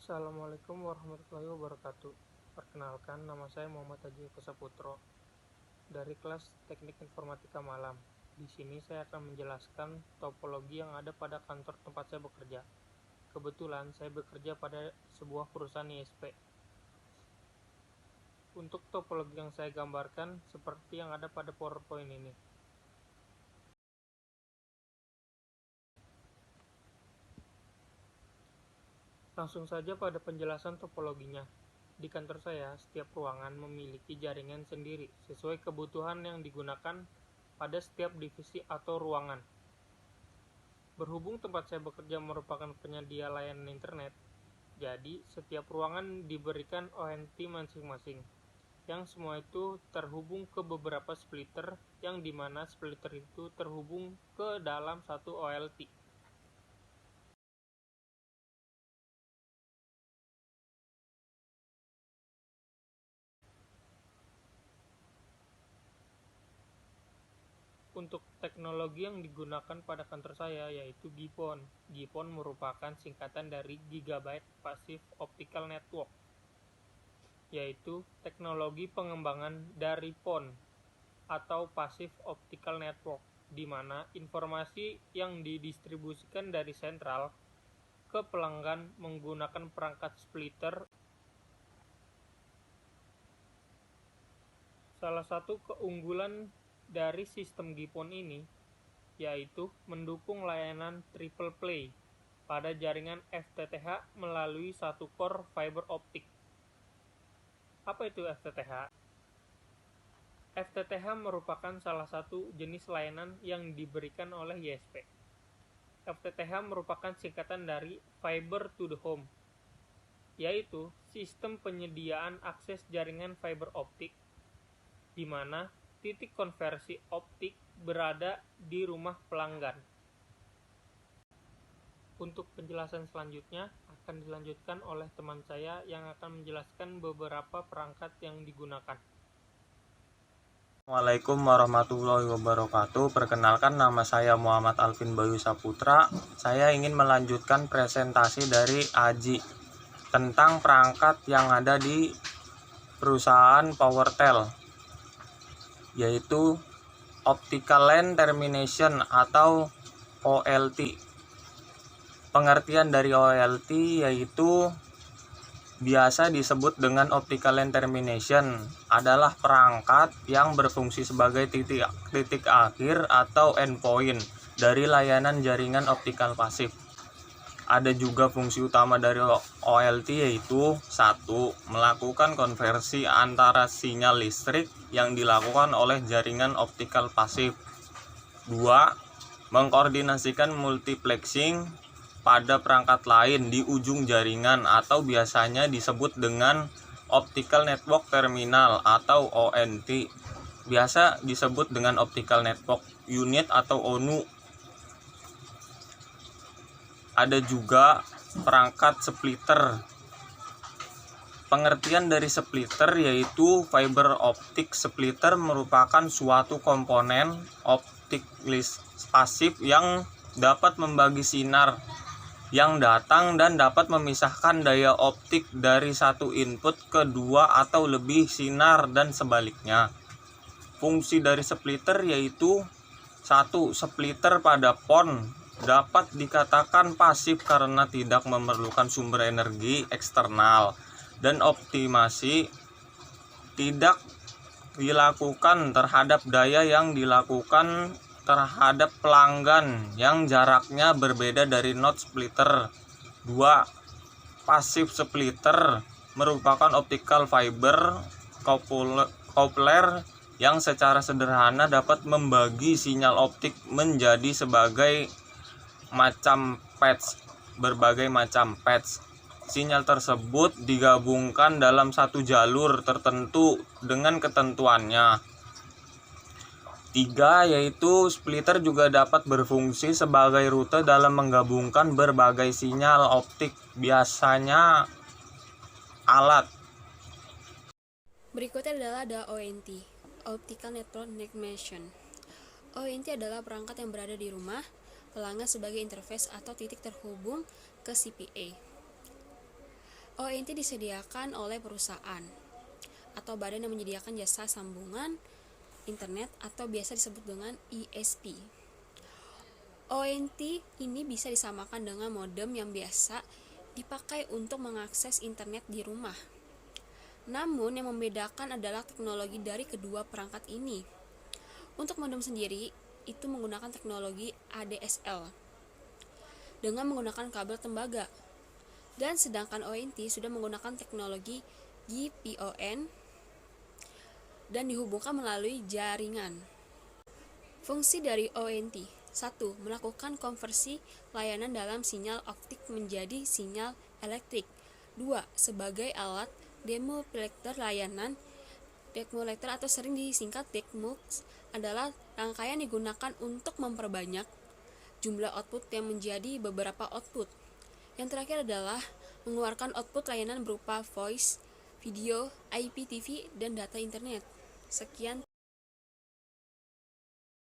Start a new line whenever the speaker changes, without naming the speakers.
Assalamualaikum warahmatullahi wabarakatuh. Perkenalkan, nama saya Muhammad Haji Eko Saputro dari kelas Teknik Informatika Malam. Di sini saya akan menjelaskan topologi yang ada pada kantor tempat saya bekerja. Kebetulan saya bekerja pada sebuah perusahaan ISP. Untuk topologi yang saya gambarkan seperti yang ada pada PowerPoint ini. Langsung saja pada penjelasan topologinya. Di kantor saya, setiap ruangan memiliki jaringan sendiri sesuai kebutuhan yang digunakan pada setiap divisi atau ruangan. Berhubung tempat saya bekerja merupakan penyedia layanan internet, jadi setiap ruangan diberikan ONT masing-masing, yang semua itu terhubung ke beberapa splitter, yang dimana splitter itu terhubung ke dalam satu OLT. Untuk teknologi yang digunakan pada kantor saya yaitu GPON. GPON merupakan singkatan dari Gigabyte Passive Optical Network, yaitu teknologi pengembangan dari PON atau Passive Optical Network, di mana informasi yang didistribusikan dari sentral ke pelanggan menggunakan perangkat splitter. Salah satu keunggulan dari sistem GPON ini yaitu mendukung layanan triple play pada jaringan FTTH melalui satu core fiber optik. Apa itu FTTH? FTTH merupakan salah satu jenis layanan yang diberikan oleh ISP. FTTH merupakan singkatan dari Fiber to the Home, yaitu sistem penyediaan akses jaringan fiber optik di mana titik konversi optik berada di rumah pelanggan. Untuk penjelasan selanjutnya akan dilanjutkan oleh teman saya yang akan menjelaskan beberapa perangkat yang digunakan.
Assalamualaikum warahmatullahi wabarakatuh. Perkenalkan, nama saya Muhammad Alvin Bayu Saputra. Saya ingin melanjutkan presentasi dari Aji tentang perangkat yang ada di perusahaan PowerTel, yaitu Optical Line Termination atau OLT. Pengertian dari OLT yaitu biasa disebut dengan Optical Line Termination, adalah perangkat yang berfungsi sebagai titik akhir atau endpoint dari layanan jaringan optikal pasif. Ada juga fungsi utama dari OLT yaitu 1. Melakukan konversi antara sinyal listrik yang dilakukan oleh jaringan optikal pasif. 2. Mengkoordinasikan multiplexing pada perangkat lain di ujung jaringan atau biasanya disebut dengan Optical Network Terminal atau ONT. Biasa disebut dengan Optical Network Unit atau ONU. Ada juga perangkat splitter. Pengertian dari splitter yaitu fiber optic splitter merupakan suatu komponen optik pasif yang dapat membagi sinar yang datang dan dapat memisahkan daya optik dari satu input ke dua atau lebih sinar dan sebaliknya. Fungsi dari splitter yaitu 1. Splitter pada PON dapat dikatakan pasif karena tidak memerlukan sumber energi eksternal dan optimasi tidak dilakukan terhadap daya yang dilakukan terhadap pelanggan yang jaraknya berbeda dari node splitter. 2. Passive splitter merupakan optical fiber coupler yang secara sederhana dapat membagi sinyal optik menjadi berbagai macam patch. Sinyal tersebut digabungkan dalam satu jalur tertentu dengan ketentuannya. 3. Yaitu splitter juga dapat berfungsi sebagai rute dalam menggabungkan berbagai sinyal optik, biasanya alat.
Berikutnya adalah ONT, Optical Network Connection. ONT adalah perangkat yang berada di rumah pelanggan sebagai interface atau titik terhubung ke CPA. ONT disediakan oleh perusahaan atau badan yang menyediakan jasa sambungan internet atau biasa disebut dengan ISP. ONT ini bisa disamakan dengan modem yang biasa dipakai untuk mengakses internet di rumah. Namun yang membedakan adalah teknologi dari kedua perangkat ini. Untuk modem sendiri itu menggunakan teknologi ADSL dengan menggunakan kabel tembaga. Dan sedangkan ONT sudah menggunakan teknologi GPON dan dihubungkan melalui jaringan. Fungsi dari ONT: 1. Melakukan konversi layanan dalam sinyal optik menjadi sinyal elektrik. 2. Sebagai alat demultiplexer layanan. Demultiplexer atau sering disingkat DECMUX adalah rangkaian digunakan untuk memperbanyak jumlah output yang menjadi beberapa output. Yang terakhir adalah mengeluarkan output layanan berupa voice, video, IPTV, dan data internet. Sekian.